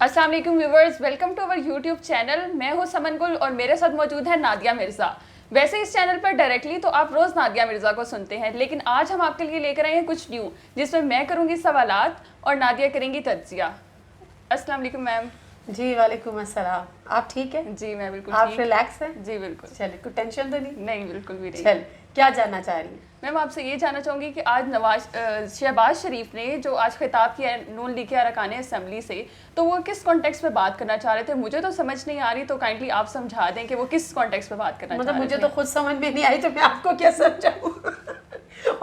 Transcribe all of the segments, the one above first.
अस्सलाम वालेकुम viewers, welcome to our YouTube channel. मैं हूं समन गुल और मेरे साथ मौजूद है नादिया मिर्ज़ा। वैसे इस चैनल पर डायरेक्टली तो आप रोज़ नादिया मिर्ज़ा को सुनते हैं, लेकिन आज हम आपके लिए लेकर आए हैं कुछ न्यू, जिसमें मैं करूंगी सवालात और नादिया करेंगी तज्जिया। अस्सलाम वालेकुम मैम। जी वालेकुम अस्सलाम। आप ठीक है? जी मैं बिल्कुल आप ठीक। रिलैक्स हैं? जी बिल्कुल। चलिए, कोई टेंशन तो नहीं? नहीं, बिल्कुल भी नहीं। चल, क्या जानना चाह रही हैं? मैम आपसे ये जानना चाहूँगी कि आज शहबाज शरीफ ने जो आज खिताब किया है नून लीग के अरकान असम्बली से, तो वो किस कॉन्टेक्स्ट पे बात करना चाह रहे थे? मुझे तो समझ नहीं आ रही, तो काइंडली आप समझा दें कि वो किस कॉन्टेक्स्ट पे बात करना चाह रहे थे। मुझे तो खुद समझ में नहीं आई, तो मैं आपको क्या समझाऊं?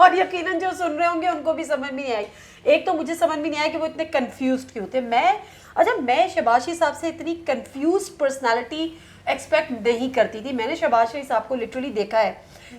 और यकीनन जो सुन रहे होंगे उनको भी समझ में नहीं आई। एक तो मुझे समझ में नहीं आया कि वो इतने कंफ्यूज्ड क्यों थे। मैं शहबाज शरीफ साहब से इतनी कंफ्यूज्ड पर्सनालिटी एक्सपेक्ट नहीं करती थी। मैंने शहबाज शरीफ साहब को लिटरली देखा है,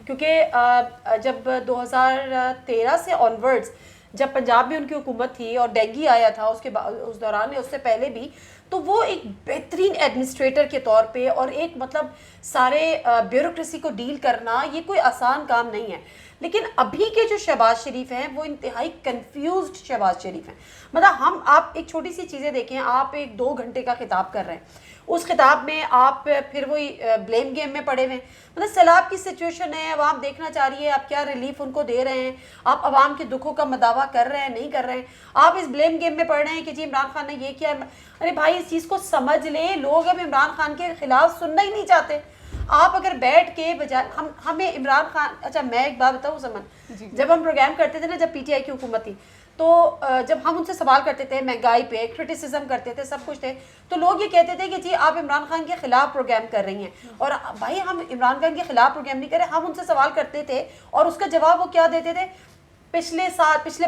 क्योंकि जब 2013 से ऑनवर्ड्स जब पंजाब में उनकी हुकूमत थी और डेंगू आया था उस दौरान, उससे पहले भी, तो वो एक बेहतरीन एडमिनिस्ट्रेटर के तौर पे और एक मतलब सारे ब्यूरोक्रेसी को डील करना ये कोई आसान काम नहीं है। लेकिन अभी के जो शहबाज शरीफ हैं वो इंतहाई कंफ्यूज्ड शहबाज शरीफ हैं। मतलब आप एक छोटी सी चीज़ें देखें, आप एक 2 घंटे का खिताब कर रहे हैं, उस खिताब में आप फिर वही ब्लेम गेम में पड़े हुए हैं। मतलब सैलाब की सिचुएशन है, अवाम देखना चाह रही है, आप क्या रिलीफ उनको दे रहे हैं, आप अवाम के दुखों का मदावा कर रहे हैं, नहीं कर रहे हैं, आप इस ब्लेम गेम में पड़ रहे हैं कि जी इमरान खान ने ये किया। अरे भाई, इस चीज़ को समझ ले, लोग अब इमरान खान के खिलाफ सुनना ही नहीं चाहते। आप अगर बैठ के बजाय हमें इमरान खान, अच्छा मैं एक बात बताऊँ समन, जब हम प्रोग्राम करते थे ना, जब पीटीआई की हुकूमत थी, तो जब हम उनसे सवाल करते थे महंगाई पे, क्रिटिसिज्म करते थे, सब कुछ थे, तो लोग ये कहते थे कि जी आप इमरान खान के खिलाफ प्रोग्राम कर रही हैं। और भाई, हम इमरान खान के खिलाफ प्रोग्राम नहीं कर रहे, हम उनसे सवाल करते थे और उसका जवाब वो क्या देते थे? पिछले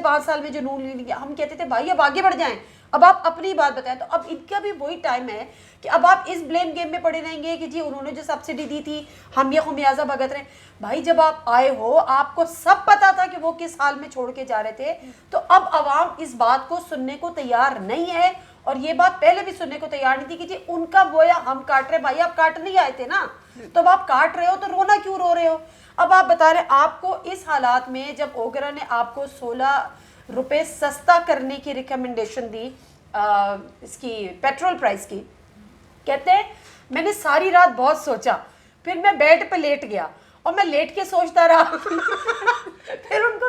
5 साल में जो नून लीग, हम कहते थे भाई अब आगे बढ़ जाएं, अब आप अपनी बात बताएं। तो अब इनका भी वही टाइम है कि अब आप इस ब्लेम गेम में पड़े रहेंगे कि जी उन्होंने जो सब्सिडी दी थी हम ये खुमियाजा भुगत रहे हैं। भाई, जब आप आए हो आपको सब पता था कि वो किस हाल में छोड़ के जा रहे थे, तो अब अवाम इस बात को सुनने को तैयार नहीं है। और ये बात पहले भी सुनने को तैयार नहीं थी कि जी उनका बोया हम काट रहे। भाई, आप काट नहीं आए थे ना, तो अब आप काट रहे हो तो रोना क्यों रो रहे हो? अब आप बता रहे, आपको इस हालात में जब ओगरा ने आपको 16 रुपए सस्ता करने की रिकमेंडेशन दी इसकी पेट्रोल प्राइस की, कहते हैं मैंने सारी रात बहुत सोचा, फिर मैं बेड पे लेट गया और मैं लेट के सोचता रहा फिर उनको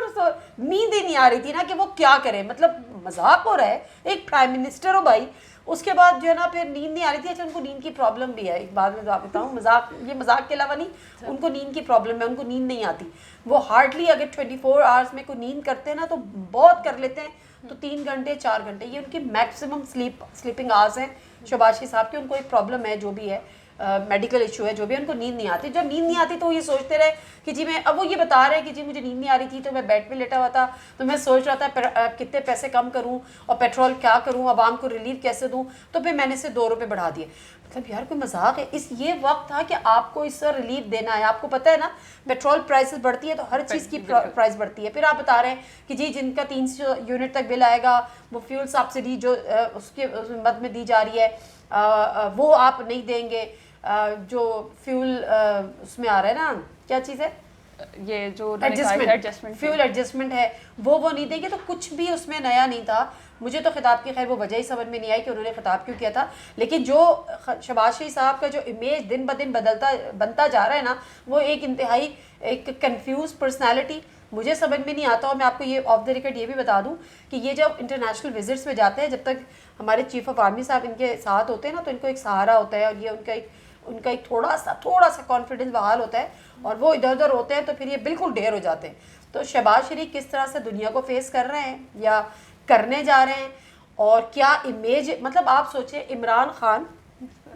नींद ही नहीं आ रही थी ना कि वो क्या करें। मतलब मजाक हो रहा है, एक प्राइम मिनिस्टर हो भाई। उसके बाद जो है ना, फिर नींद नहीं आ रही थी। अच्छा, उनको नींद की प्रॉब्लम भी है, एक बात में तो आप बताऊँ, मजाक के अलावा नहीं, उनको नींद की प्रॉब्लम है, उनको नींद नहीं आती। वो हार्डली अगर 24 आवर्स में कोई नींद करते हैं ना, तो बहुत कर लेते हैं, तो 3 घंटे 4 घंटे ये उनकी मैक्सिमम स्लीपिंग आवर्स हैं शहबाज शरीफ साहब की। उनको एक प्रॉब्लम है, जो भी है मेडिकल इशू है, जो भी, उनको नींद नहीं आती। जब नींद नहीं आती तो वो ये सोचते रहे कि जी अब वो ये बता रहे हैं कि जी मुझे नींद नहीं आ रही थी, तो मैं बेड पे लेटा हुआ था, तो मैं सोच रहा था कितने पैसे कम करूं और पेट्रोल क्या करूं, आवाम को रिलीफ कैसे दूं, तो फिर मैंने इसे 2 रुपये बढ़ा दिए। मतलब यार, कोई मजाक है? ये वक्त था कि आपको इससे रिलीफ देना है। आपको पता है ना, पेट्रोल प्राइसेस बढ़ती है तो हर चीज़ की प्राइस बढ़ती है। फिर आप बता रहे हैं कि जी जिनका 300 यूनिट तक बिल आएगा, वो फ्यूल सब्सिडी जो उसके मद में दी जा रही है वो आप नहीं देंगे। जो फ्यूल उसमें आ रहा है ना, क्या चीज़ है ये जो एडजस्टमेंट, फ्यूल एडजस्टमेंट है, वो नहीं देंगे। तो कुछ भी उसमें नया नहीं था। मुझे तो खिताब की खैर वो वजह ही समझ में नहीं आई कि उन्होंने खिताब क्यों किया था। लेकिन जो शहबाज शरीफ साहब का जो इमेज दिन ब दिन बनता जा रहा है ना, वो एक इंतहाई एक कंफ्यूज पर्सनैलिटी, मुझे समझ में नहीं आता। और मैं आपको ये ऑफ द रिकॉर्ड ये भी बता दूं कि ये जब इंटरनेशनल विजिट्स में जाते हैं, जब तक हमारे चीफ ऑफ आर्मी साहब इनके साथ होते हैं ना, तो इनको एक सहारा होता है, और ये उनका एक थोड़ा सा कॉन्फिडेंस बहाल होता है, और वो इधर उधर होते हैं तो फिर ये बिल्कुल ढेर हो जाते हैं। तो शहबाज शरीफ किस तरह से दुनिया को फेस कर रहे हैं या करने जा रहे हैं, और क्या इमेज, मतलब आप सोचें इमरान खान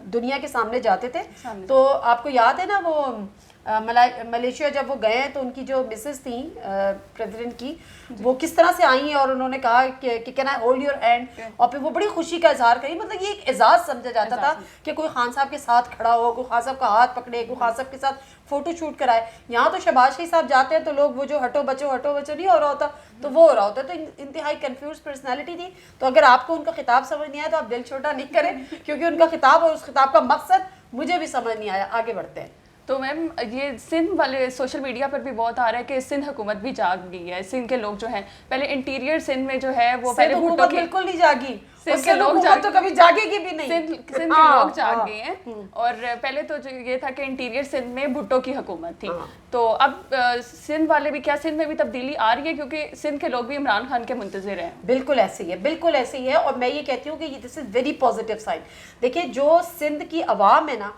दुनिया के सामने जाते थे, तो आपको याद है ना वो मलेशिया जब वो गए तो उनकी जो मिसेस थी प्रेसिडेंट की, वो किस तरह से आई और उन्होंने कहा कि can I hold your hand, और फिर वो बड़ी खुशी का इजहार करी। मतलब ये एक एजाज़ समझा जाता था कि कोई खान साहब के साथ खड़ा हो, कोई खान साहब का हाथ पकड़े, कोई खान साहब के साथ फोटो शूट कराए। यहाँ तो शहबाज शरीफ साहब जाते हैं तो लोग वो जो हटो बचो नहीं हो रहा होता, तो वो हो रहा होता है। तो इंतहाई कंफ्यूज पर्सनैलिटी थी। तो अगर आपको उनका खिताब समझ नहीं आया तो आप दिल छोटा नहीं करें, क्योंकि उनका खिताब और उस खिताब का मकसद मुझे भी समझ नहीं आया। आगे बढ़ते हैं। तो मैम ये सिंध वाले सोशल मीडिया पर भी बहुत आ रहा है कि सिंध हुकूमत भी जाग गई है। सिंध के लोग जो हैं, पहले इंटीरियर सिंध में जो है वो पहले भुट्टो के बिल्कुल नहीं जागी, सिंध के लोग तो कभी जागेगी भी नहीं। सिंध के लोग जाग गए हैं। और पहले तो जो ये था कि इंटीरियर सिंध में भुट्टो की हुकूमत थी, तो अब सिंध वाले भी, क्या सिंध में भी तब्दीली आ रही है, क्योंकि सिंध के लोग भी इमरान खान के मुंतज़िर हैं? बिल्कुल ऐसे ही है, बिल्कुल ऐसे ही है। और मैं ये कहती हूँ कि this is very positive sign. देखिए जो सिंध की आवाम है ना,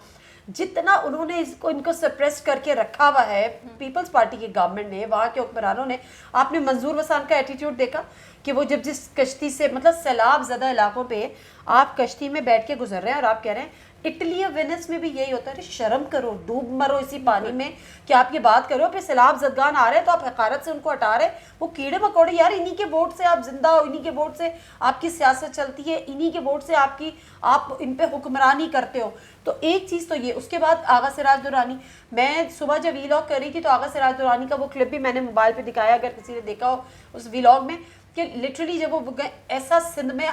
जितना उन्होंने इनको सप्रेस करके रखा हुआ है पीपल्स पार्टी की गवर्नमेंट ने, वहाँ के हुक्मरानों ने, आपने मंजूर वसान का एटीट्यूड देखा कि वो जब जिस कश्ती से, मतलब सैलाब ज़्यादा इलाकों पे आप कश्ती में बैठ के गुजर रहे हैं और आप कह रहे हैं, इटली या वेनिस में भी यही होता है, शर्म करो, डूब मरो इसी पानी में कि आप ये बात करो, फिर सैलाब जदगान आ रहे हैं तो आप हकारत से उनको हटा रहे हैं। वो कीड़े मकोड़े यार, इन्हीं के वोट से आप जिंदा हो, इन्हीं के वोट से आपकी सियासत चलती है, इन्हीं के वोट से आप इन पे हुक्मरानी करते हो। तो एक चीज़ तो ये। उसके बाद आगा सिराज दुरानी, मैं सुबह जब वीलॉग कर रही थी तो आगा सिराज दुरानी का वो क्लिप भी मैंने मोबाइल पे दिखाया, अगर किसी ने देखा हो उस वीलॉग में, कि लिटरली जब वो गए, ऐसा सिंध में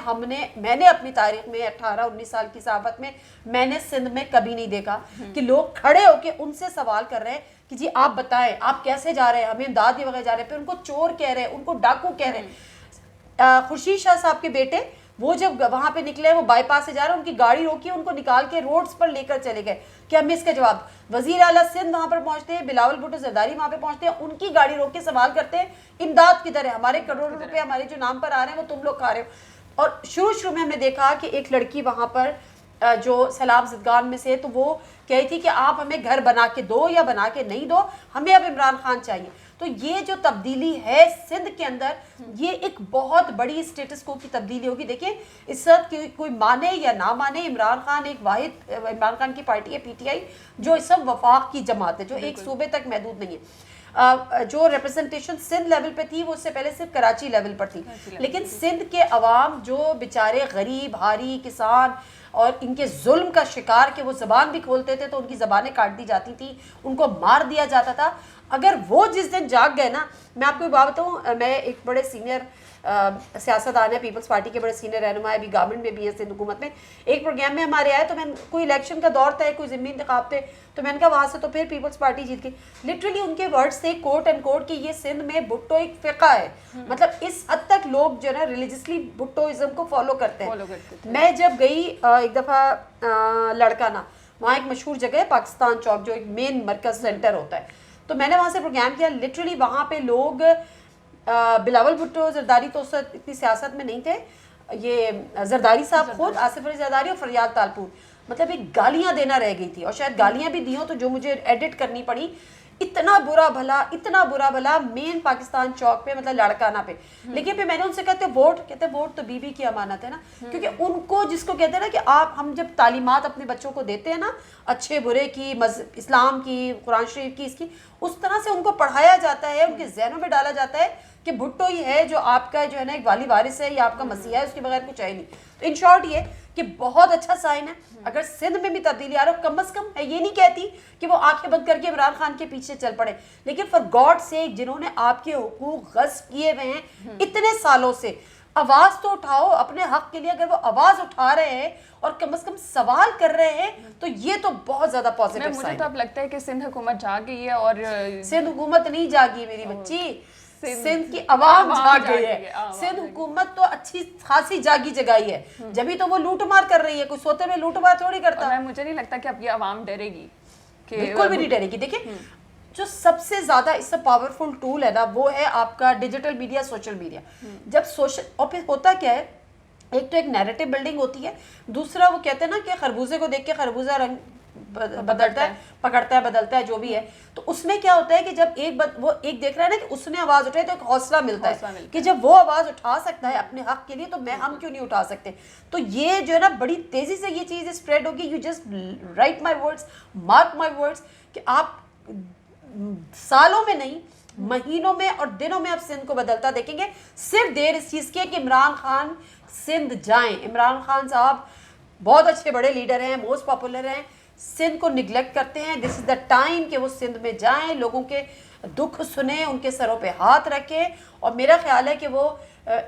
मैंने अपनी तारीख में 18-19 साल की सहाबत में मैंने सिंध में कभी नहीं देखा कि लोग खड़े होके उनसे सवाल कर रहे हैं कि जी आप बताएं आप कैसे जा रहे हैं, हमें इमदाद वगैरह जा रहे हैं, फिर उनको चोर कह रहे हैं, उनको डाकू कह रहे हैं। खुर्शीद शाह साहब के बेटे वो जब वहां पे निकले, वो बाईपास से जा रहे हैं, उनकी गाड़ी रोकी, उनको निकाल के रोड्स पर लेकर चले गए। क्या हमें इसका जवाब? वजीर आला सिंध वहां पर पहुंचते हैं, बिलावल भुट्टो जरदारी वहां पे पहुंचते हैं, उनकी गाड़ी रोक के सवाल करते हैं, इमदाद किधर है, हमारे करोड़ों रुपए हमारे जो नाम पर आ रहे हैं वो तुम लोग खा रहे हो। और शुरू में हमने देखा कि एक लड़की वहां पर जो सैलाब ज़दगान में से, तो वो कह रही थी कि आप हमें घर बना के दो या बना के नहीं दो, हमें अब इमरान खान चाहिए। तो ये जो तब्दीली है सिंध के अंदर, ये एक बहुत बड़ी स्टेटस को की तब्दीली होगी। देखिए इस वक्त कोई माने या ना माने, इमरान खान एक वाहिद, इमरान खान की पार्टी है PTI, जो इस सब वफाक की जमात है, जो एक सूबे तक महदूद नहीं है। जो रिप्रेजेंटेशन सिंध लेवल पे थी वो उससे पहले सिर्फ कराची लेवल पर थी, लेकिन सिंध के अवाम जो बेचारे गरीब हारी किसान और इनके जुल्म का शिकार, के वो ज़बान भी खोलते थे तो उनकी ज़बानें काट दी जाती थी, उनको मार दिया जाता था, अगर वो जिस दिन जाग गए ना, मैं आपको बात बताऊँ, मैं एक बड़े सीनियर सियासतदान है, पीपल्स पार्टी के बड़े सीनियर रहनुमा है, अभी गवर्नमेंट में भी है सिंध हुकूमत में, एक प्रोग्राम में हमारे आए, तो मैं कोई इलेक्शन का दौर था, कोई ज़मीनी इंतखाब थे, तो मैंने कहा वहाँ से तो फिर पीपल्स पार्टी जीत गई। लिटरली उनके वर्ड्स थे कोट एंड कोट कि ये सिंध में भुट्टो एक फ़िक़ा है, मतलब इस हद तक लोग जो है ना रिलीजियसली भुट्टोइज्म को फॉलो करते हैं। मैं जब गई एक दफ़ा लड़काना, वहाँ एक मशहूर जगह है पाकिस्तान चौक, जो एक मेन मरकज़ सेंटर होता है, तो मैंने वहाँ से प्रोग्राम किया। लिटरली वहाँ पे लोग, बिलावल भुट्टो जरदारी तो उस इतनी सियासत में नहीं थे, ये जरदारी साहब खुद, आसिफ अली जरदारी और फरियाद तालपुर, मतलब एक गालियाँ देना रह गई थी, और शायद गालियाँ भी दी हो तो जो मुझे एडिट करनी पड़ी। इतना बुरा भला मेन पाकिस्तान चौक पे, मतलब लड़काना पे। लेकिन फिर मैंने उनसे कहते वोट तो बीबी की अमानत है ना, क्योंकि उनको जिसको कहते हैं ना कि हम जब तालीमात अपने बच्चों को देते हैं ना, अच्छे बुरे की, इस्लाम की, कुरान शरीफ की, इसकी उस तरह से उनको पढ़ाया जाता है, उनके जहनों में डाला जाता है कि भुट्टो ही है जो आपका जो है ना एक वाली वारिस है, या आपका मसीहा है, उसके बगैर कुछ है नहीं। तो इन शॉर्ट ये कि बहुत अच्छा साइन है अगर सिंध में भी तब्दीली आ रहा हो। कम अज कम मैं ये नहीं कहती कि वो आंखें बंद करके इमरान खान के पीछे चल पड़े, लेकिन फॉर गॉड सेक जिन्होंने आपके हुकूक गस्ब किए हुए हैं इतने सालों से, आवाज तो उठाओ अपने हक के लिए। अगर वो आवाज उठा रहे हैं और कम से कम सवाल कर रहे हैं तो ये तो बहुत ज्यादा पॉजिटिव साइन है। मुझे तो अब लगता है कि सिंध हुकूमत जाग गई है, और सिंध हुकूमत नहीं जागी मेरी बच्ची, सिंध की आवाम जाग गई है। सिंध हुकूमत तो अच्छी खासी जागी जगाई है, जब तो वो लूटमार कर रही है, कोई सोते में लूटमार थोड़ी करता। मुझे नहीं लगता कि अब ये आवाम डरेगी, बिल्कुल भी नहीं डरेगी। देखिए जो सबसे ज्यादा इससे पावरफुल टूल है ना, वो है आपका डिजिटल मीडिया, सोशल मीडिया। जब सोशल, और फिर होता क्या है, एक तो एक नैरेटिव बिल्डिंग होती है, दूसरा वो कहते हैं ना कि खरबूजे को देख के खरबूजा रंग बदलता है, पकड़ता है, बदलता है, जो भी है। तो उसमें क्या होता है कि जब वो एक देख रहा है ना कि उसने आवाज उठाई, तो एक हौसला मिलता है कि जब वो आवाज उठा सकता है अपने हक के लिए, तो हम क्यों नहीं उठा सकते। तो ये जो है ना बड़ी तेजी से ये चीज स्प्रेड होगी। You just right my words, mark my words, कि आप सालों में नहीं, महीनों में और दिनों में आप सिंध को बदलता देखेंगे। सिर्फ देर इस चीज की कि इमरान खान सिंध जाएं। इमरान खान साहब बहुत अच्छे बड़े लीडर हैं, मोस्ट पॉपुलर हैं, सिंध को निगलेक्ट करते हैं। दिस इज द टाइम कि वो सिंध में जाएं, लोगों के दुख सुने, उनके सरों पे हाथ रखें। और मेरा ख्याल है कि वो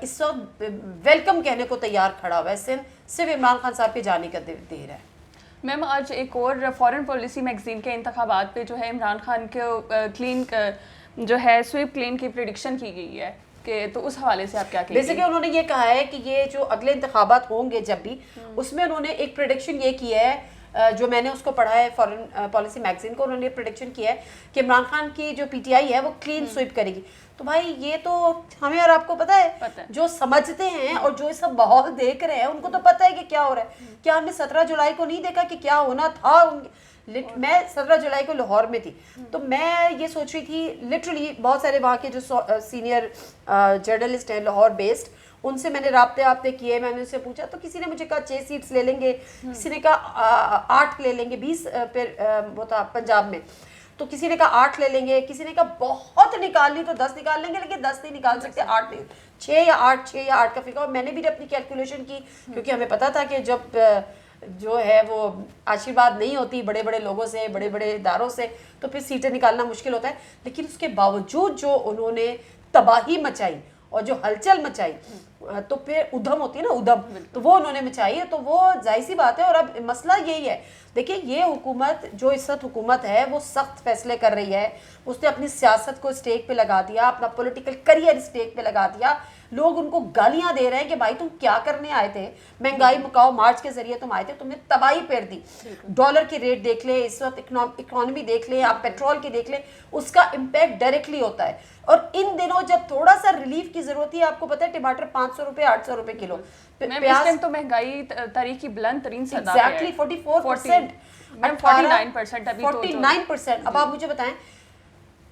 इस वक्त वेलकम कहने को तैयार खड़ा हुआ है सिंध, सिर्फ इमरान खान साहब के जाने का देर है। मैम आज एक और फॉरेन पॉलिसी मैगजीन के इंतखाबात पे जो है इमरान खान के क्लीन जो है स्वीप क्लीन की प्रेडिक्शन की गई है کہ تو اس حوالے سے آپ کیا کہیں گے؟ بیسیکلی انہوں نے یہ کہا ہے کہ یہ جو اگلے انتخابات ہوں گے جب بھی، اس میں انہوں نے ایک پریڈکشن یہ کی ہے، جو میں نے اس کو پڑھا ہے فارن پالیسی میگزین کو، انہوں نے پریڈکشن کیا ہے کہ عمران خان کی جو پی ٹی آئی ہے وہ کلین سویپ کرے گی. تو بھائی یہ تو ہمیں اور آپ کو پتہ ہے، جو سمجھتے ہیں اور جو سب ماحول دیکھ رہے ہیں ان کو تو پتہ ہے کہ کیا ہو رہا ہے. کیا ہم نے 17 جولائی کو نہیں دیکھا کہ کیا ہونا تھا؟ میں 17 جولائی کو لاہور میں تھی، تو میں یہ سوچ رہی تھی لٹرلی، بہت سارے وہاں کے جو سینئر جرنلسٹ ہیں لاہور بیسڈ، ان سے میں نے رابطے کیے. میں نے ان سے پوچھا تو کسی نے مجھے کہا 6 سیٹس لے لیں گے، کسی نے کہا 8 لے لیں گے، 20 پھر وہ تھا پنجاب میں، تو کسی نے کہا 8 لے لیں گے، کسی نے کہا بہت نکالنی تو 10 نکال لیں گے، لیکن 10 نہیں نکال سکتے، 8 نہیں، 6 یا 8 کا فکر. اور میں نے بھی اپنی کیلکولیشن کی، کیونکہ ہمیں پتا تھا کہ جب جو ہے وہ آشیرواد نہیں ہوتی بڑے بڑے لوگوں سے، بڑے بڑے اداروں سے، تو پھر سیٹیں نکالنا مشکل ہوتا ہے. لیکن اس کے باوجود جو انہوں نے تباہی مچائی اور جو ہلچل مچائی، تو پھر ادھم ہوتی ہے نا، ادھم، تو وہ انہوں نے مچائی ہے. تو وہ ظاہر سی بات ہے. اور اب مسئلہ یہی ہے، دیکھیں یہ حکومت جو اس وقت حکومت ہے وہ سخت فیصلے کر رہی ہے. اس نے اپنی سیاست کو اسٹیک پہ لگا دیا، اپنا پولیٹیکل کریئر اسٹیک پہ لگا دیا. لوگ ان کو گالیاں دے رہے ہیں کہ بھائی تم کیا کرنے آئے تھے، مہنگائی مکاؤ مارچ کے ذریعے تم آئے تھے، تم نے تباہی پھیر دی. ڈالر کی ریٹ دیکھ لیں اس وقت، اکانومی دیکھ لیں آپ، پیٹرول کی دیکھ لیں، اس کا امپیکٹ ڈائریکٹلی ہوتا ہے. اور ان دنوں جب تھوڑا سا ریلیف کی ضرورت ہے، آپ کو پتہ ہے ٹماٹر 500 روپے 800 روپے کلو، پیاز تو مہنگائی تاریخ کی بلند ترین سطح پہ ہے. 44%، 49% ابھی تو 49%. اب آپ مجھے بتائیں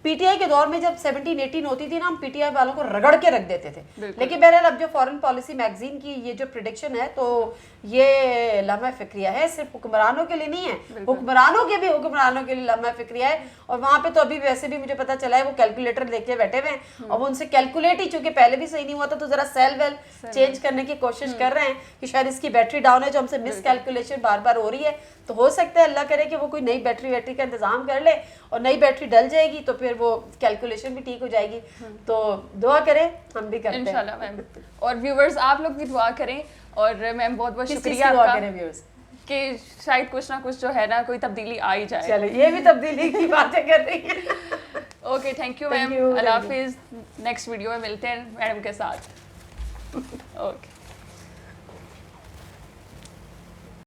پی ٹی آئی کے دور میں جب 17-18 ہوتی تھی نا، ہم پی ٹی آئی والوں کو رگڑ کے رکھ دیتے تھے. لیکن بہرحال اب جو فارن پالیسی میگزین کی یہ جو پریڈکشن ہے، تو یہ لمحہ فکریہ ہے، صرف حکمرانوں کے لیے نہیں ہے، حکمرانوں کے لیے لمحہ فکریہ ہے. اور وہاں پہ تو ابھی ویسے بھی مجھے پتا چلا ہے وہ کیلکولیٹر لے کے بیٹھے ہوئے ہیں، اور وہ ان سے کیلکولیٹ ہی، چونکہ پہلے بھی صحیح نہیں ہوا تھا، تو ذرا سیل ویل چینج کرنے کی کوشش کر رہے ہیں کہ شاید اس کی بیٹری ڈاؤن ہے، جو ہم سے مس کیلکولیشن بار بار ہو رہی ہے. تو ہو سکتا ہے اللہ کرے کہ وہ کوئی نئی بیٹری کا انتظام کر لے، اور نئی بیٹری ڈل جائے گی تو پھر وہ کیلکولیشن بھی ٹھیک ہو جائے گی. تو دعا کریں، ہم بھی کرتے ہیں انشاءاللہ میم. اور ویورز آپ لوگ بھی دعا کریں. اور میم بہت بہت شکریہ آپ کا کہ شاید کچھ نہ کچھ جو ہے نا کوئی تبدیلی آ ہی جائے. چلو یہ بھی تبدیلی کی باتیں کر رہی ہیں. Okay thank you ma'am. اللہ حافظ. نیکسٹ ویڈیو میں ملتے ہیں میڈم کے ساتھ. اوکے.